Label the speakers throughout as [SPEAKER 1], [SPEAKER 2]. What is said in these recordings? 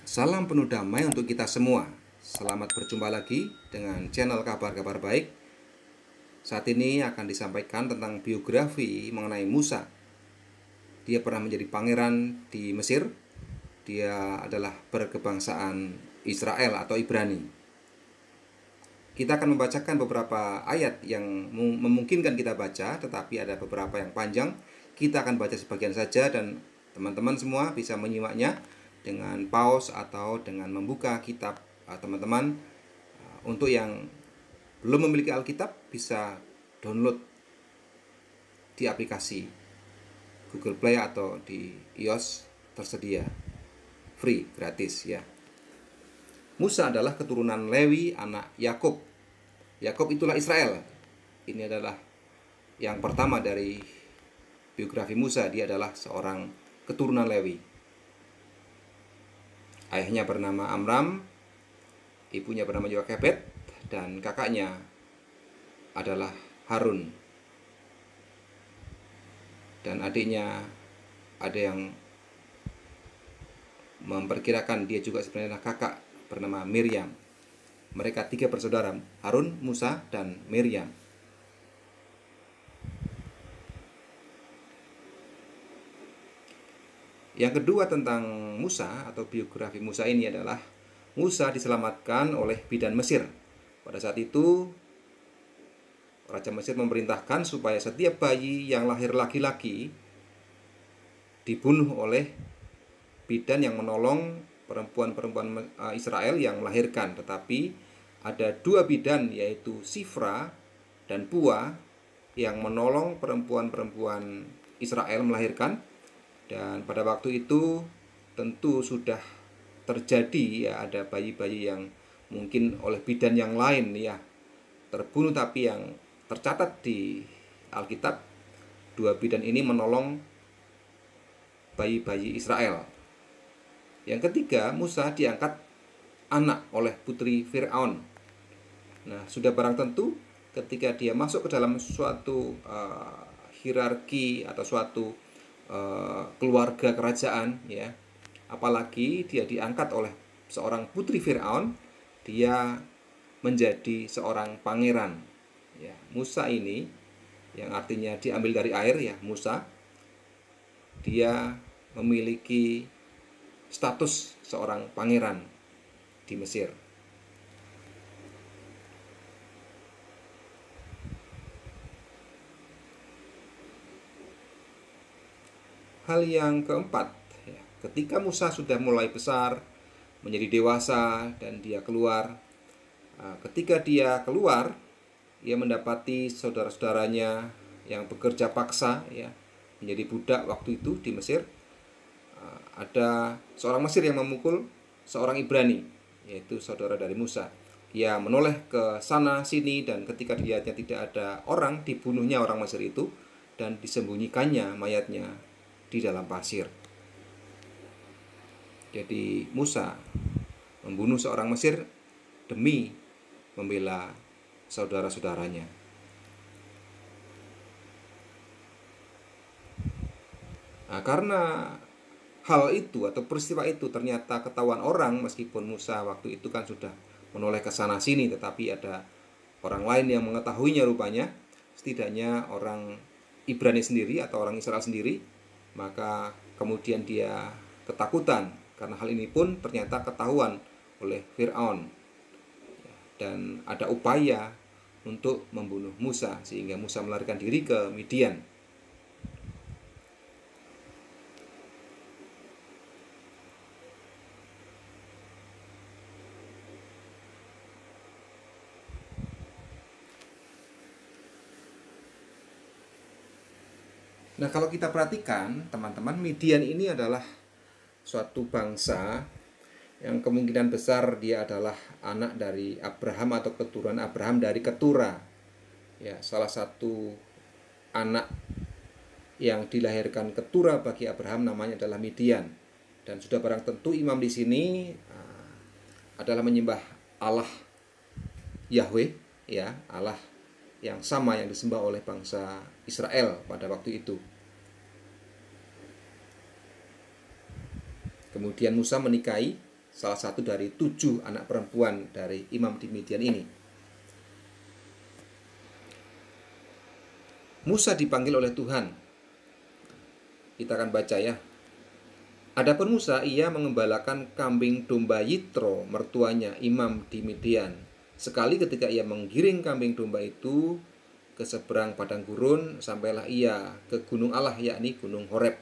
[SPEAKER 1] Salam penuh damai untuk kita semua. Selamat berjumpa lagi dengan channel Kabar-Kabar Baik. Saat ini akan disampaikan tentang biografi mengenai Musa. Dia pernah menjadi pangeran di Mesir. Dia adalah berkebangsaan Israel atau Ibrani. Kita akan membacakan beberapa ayat yang memungkinkan kita baca, tetapi ada beberapa yang panjang. Kita akan baca sebagian saja dan teman-teman semua bisa menyimaknya dengan pause atau dengan membuka kitab teman-teman. Untuk yang belum memiliki Alkitab bisa download di aplikasi Google Play atau di iOS, tersedia free, gratis ya. Musa adalah keturunan Lewi, anak Yakub. Yakub itulah Israel. Ini adalah yang pertama dari biografi Musa. Dia adalah seorang keturunan Lewi. Ayahnya bernama Amram, ibunya bernama Yokebed, dan kakaknya adalah Harun. Dan adiknya ada yang memperkirakan dia juga sebenarnya kakak, bernama Miriam. Mereka 3 bersaudara, Harun, Musa, dan Miriam. Yang kedua tentang Musa atau biografi Musa ini adalah Musa diselamatkan oleh bidan Mesir. Pada saat itu Raja Mesir memerintahkan supaya setiap bayi yang lahir laki-laki dibunuh oleh bidan yang menolong perempuan-perempuan Israel yang melahirkan. Tetapi ada 2 bidan, yaitu Sifra dan Pua, yang menolong perempuan-perempuan Israel melahirkan. Dan pada waktu itu tentu sudah terjadi ya, ada bayi-bayi yang mungkin oleh bidan yang lain ya terbunuh, tapi yang tercatat di Alkitab 2 bidan ini menolong bayi-bayi Israel. Yang ketiga, Musa diangkat anak oleh putri Firaun. Nah, sudah barang tentu ketika dia masuk ke dalam suatu hierarki atau suatu keluarga kerajaan ya, apalagi dia diangkat oleh seorang putri Firaun, dia menjadi seorang pangeran ya. Musa ini yang artinya diambil dari air ya, Musa, dia memiliki status seorang pangeran di Mesir. Hal yang keempat, ketika Musa sudah mulai besar, menjadi dewasa, dan dia keluar. Ketika dia keluar, ia mendapati saudara-saudaranya yang bekerja paksa, ya, menjadi budak waktu itu di Mesir. Ada seorang Mesir yang memukul seorang Ibrani, yaitu saudara dari Musa. Ia menoleh ke sana sini, dan ketika dilihatnya tidak ada orang, dibunuhnya orang Mesir itu dan disembunyikannya mayatnya di dalam pasir. Jadi Musa membunuh seorang Mesir demi membela saudara-saudaranya. Nah, karena hal itu atau peristiwa itu ternyata ketahuan orang, meskipun Musa waktu itu kan sudah menoleh ke sana sini, tetapi ada orang lain yang mengetahuinya rupanya, setidaknya orang Ibrani sendiri atau orang Israel sendiri, maka kemudian dia ketakutan karena hal ini pun ternyata ketahuan oleh Firaun, dan ada upaya untuk membunuh Musa sehingga Musa melarikan diri ke Midian. Nah, kalau kita perhatikan teman-teman, Midian ini adalah suatu bangsa yang kemungkinan besar dia adalah anak dari Abraham atau keturunan Abraham dari Ketura. Ya, salah satu anak yang dilahirkan Ketura bagi Abraham namanya adalah Midian. Dan sudah barang tentu imam di sini adalah menyembah Allah Yahweh, ya, Allah yang sama yang disembah oleh bangsa Israel pada waktu itu. Kemudian Musa menikahi salah satu dari 7 anak perempuan dari imam di Midian ini. Musa dipanggil oleh Tuhan. Kita akan baca ya. Adapun Musa, ia mengembalakan kambing domba Yitro, mertuanya imam di Midian. Sekali ketika ia menggiring kambing domba itu ke seberang padang gurun, sampailah ia ke gunung Allah, yakni gunung Horeb.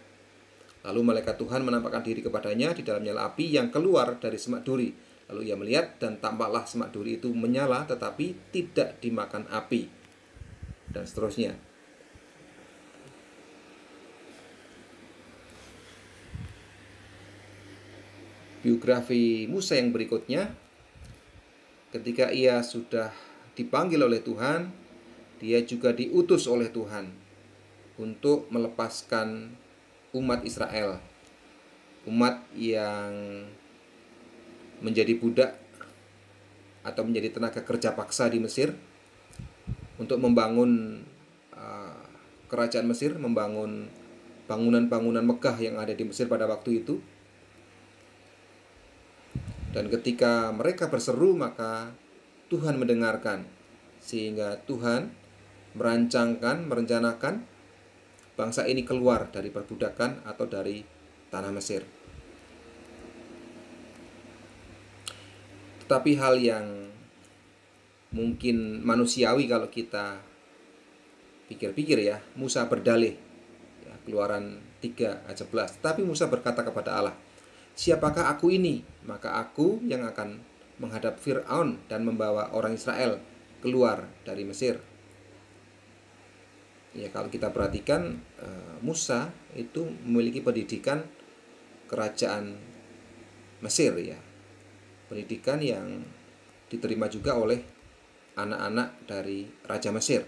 [SPEAKER 1] Lalu malaikat Tuhan menampakkan diri kepadanya di dalam nyala api yang keluar dari semak duri. Lalu ia melihat dan tampaklah semak duri itu menyala tetapi tidak dimakan api. Dan seterusnya. Biografi Musa yang berikutnya, ketika ia sudah dipanggil oleh Tuhan, dia juga diutus oleh Tuhan untuk melepaskan umat Israel, umat yang menjadi budak atau menjadi tenaga kerja paksa di Mesir, untuk membangun kerajaan Mesir, membangun bangunan-bangunan megah yang ada di Mesir pada waktu itu. Dan ketika mereka berseru, maka Tuhan mendengarkan, sehingga Tuhan merencanakan bangsa ini keluar dari perbudakan atau dari tanah Mesir. Tetapi hal yang mungkin manusiawi kalau kita pikir-pikir ya, Musa berdalih ya, Keluaran 3 ayat 11. Tapi Musa berkata kepada Allah, "Siapakah aku ini? Maka aku yang akan menghadap Fir'aun dan membawa orang Israel keluar dari Mesir." Ya, kalau kita perhatikan, Musa itu memiliki pendidikan kerajaan Mesir ya. Pendidikan yang diterima juga oleh anak-anak dari Raja Mesir.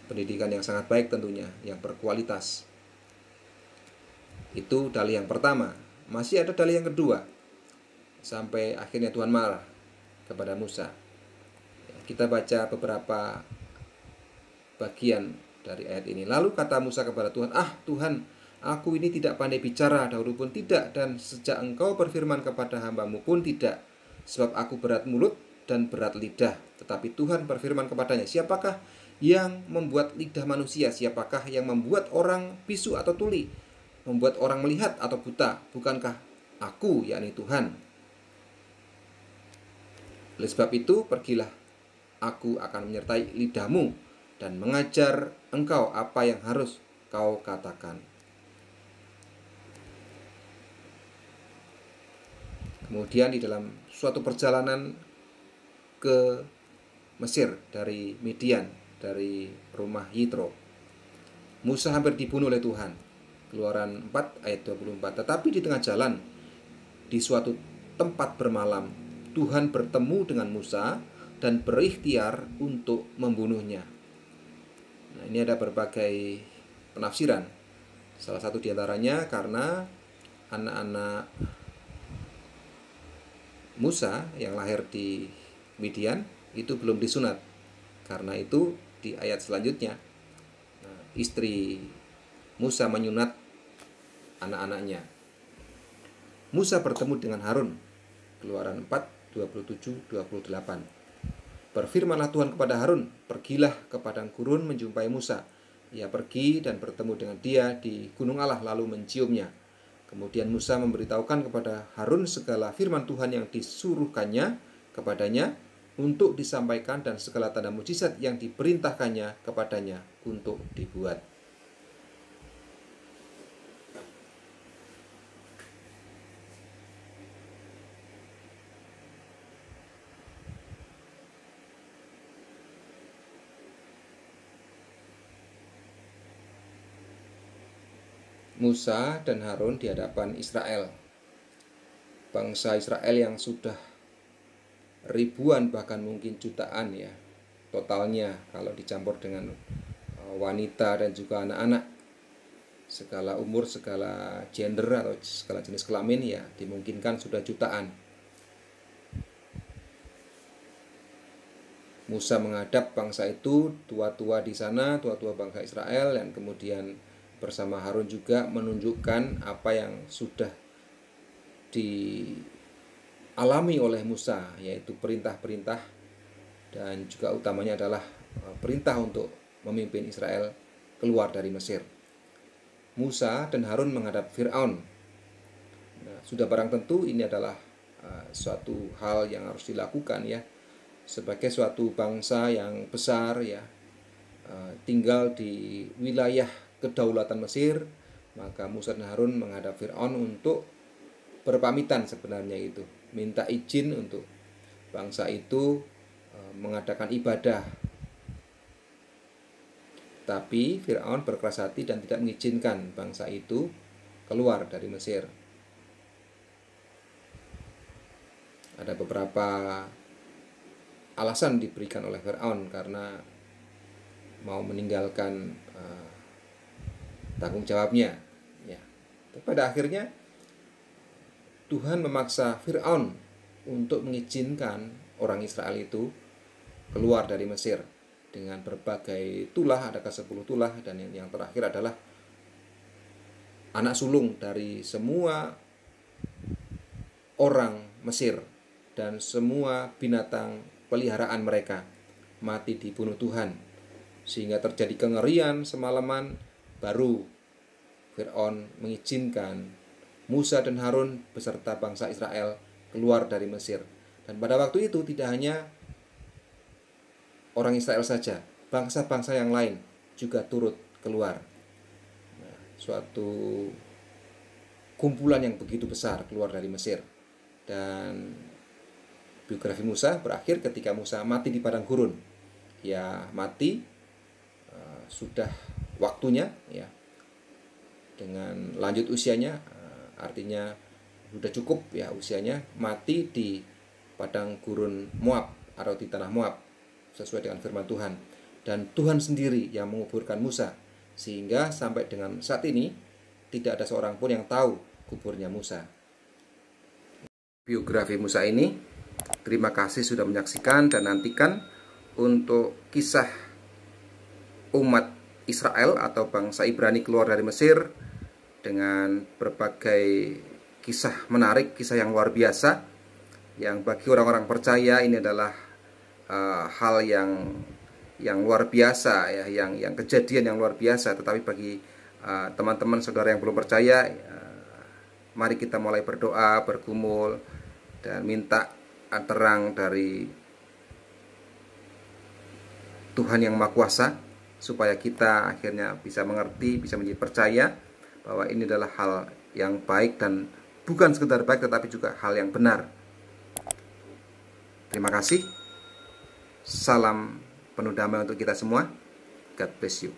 [SPEAKER 1] Pendidikan yang sangat baik tentunya, yang berkualitas. Itu dalih yang pertama. Masih ada dalih yang kedua. Sampai akhirnya Tuhan marah kepada Musa. Kita baca beberapa bagian dari ayat ini. Lalu kata Musa kepada Tuhan, Tuhan, aku ini tidak pandai bicara, dahulu pun tidak, dan sejak engkau berfirman kepada hambamu pun tidak. Sebab aku berat mulut dan berat lidah." Tetapi Tuhan berfirman kepadanya, "Siapakah yang membuat lidah manusia? Siapakah yang membuat orang bisu atau tuli? Membuat orang melihat atau buta? Bukankah aku, yakni Tuhan? Oleh sebab itu, pergilah, aku akan menyertai lidahmu dan mengajar engkau apa yang harus kau katakan." Kemudian di dalam suatu perjalanan ke Mesir dari Midian, dari rumah Yitro, Musa hampir dibunuh oleh Tuhan. Keluaran 4 ayat 24. Tetapi di tengah jalan, di suatu tempat bermalam, Tuhan bertemu dengan Musa dan berikhtiar untuk membunuhnya. Nah, ini ada berbagai penafsiran. Salah satu diantaranya karena anak-anak Musa yang lahir di Midian itu belum disunat. Karena itu di ayat selanjutnya, istri Musa menyunat anak-anaknya. Musa bertemu dengan Harun. Keluaran 4, 27-28. Berfirmanlah Tuhan kepada Harun, "Pergilah ke padang gurun menjumpai Musa." Ia pergi dan bertemu dengan dia di gunung Allah lalu menciumnya. Kemudian Musa memberitahukan kepada Harun segala firman Tuhan yang disuruhkannya kepadanya untuk disampaikan dan segala tanda mujizat yang diperintahkannya kepadanya untuk dibuat. Musa dan Harun di hadapan Israel. Bangsa Israel yang sudah ribuan bahkan mungkin jutaan ya totalnya kalau dicampur dengan wanita dan juga anak-anak, segala umur, segala gender atau segala jenis kelamin ya dimungkinkan sudah jutaan. Musa menghadap bangsa itu, tua-tua di sana, tua-tua bangsa Israel, dan kemudian bersama Harun juga menunjukkan apa yang sudah dialami oleh Musa, yaitu perintah-perintah dan juga utamanya adalah perintah untuk memimpin Israel keluar dari Mesir. Musa dan Harun menghadap Fir'aun. Nah, sudah barang tentu ini adalah suatu hal yang harus dilakukan ya, sebagai suatu bangsa yang besar ya, tinggal di wilayah kedaulatan Mesir, maka Musa dan Harun menghadap Fir'aun untuk berpamitan sebenarnya itu, minta izin untuk bangsa itu mengadakan ibadah. Tapi Fir'aun berkeras hati dan tidak mengizinkan bangsa itu keluar dari Mesir. Ada beberapa alasan diberikan oleh Fir'aun karena mau meninggalkan tanggung jawabnya ya. Pada akhirnya Tuhan memaksa Fir'aun untuk mengizinkan orang Israel itu keluar dari Mesir dengan berbagai tulah, ada ke-10 tulah, dan yang terakhir adalah anak sulung dari semua orang Mesir dan semua binatang peliharaan mereka mati dibunuh Tuhan, sehingga terjadi kengerian semalaman. Baru Fir'aun mengizinkan Musa dan Harun beserta bangsa Israel keluar dari Mesir. Dan pada waktu itu tidak hanya orang Israel saja, bangsa-bangsa yang lain juga turut keluar. Nah, suatu kumpulan yang begitu besar keluar dari Mesir. Dan biografi Musa berakhir ketika Musa mati di padang gurun. Ya mati, sudah waktunya ya, dengan lanjut usianya, artinya sudah cukup ya usianya, mati di padang gurun Moab atau di tanah Moab sesuai dengan firman Tuhan. Dan Tuhan sendiri yang menguburkan Musa, sehingga sampai dengan saat ini tidak ada seorang pun yang tahu kuburnya Musa. Biografi Musa ini, terima kasih sudah menyaksikan, dan nantikan untuk kisah umat Israel atau bangsa Ibrani keluar dari Mesir dengan berbagai kisah menarik, kisah yang luar biasa, yang bagi orang-orang percaya ini adalah hal yang luar biasa ya, yang kejadian yang luar biasa. Tetapi bagi teman-teman saudara yang belum percaya, mari kita mulai berdoa, bergumul, dan minta terang dari Tuhan yang Maha Kuasa, supaya kita akhirnya bisa mengerti, bisa menjadi percaya bahwa ini adalah hal yang baik, dan bukan sekedar baik tetapi juga hal yang benar. Terima kasih. Salam penuh damai untuk kita semua. God bless you.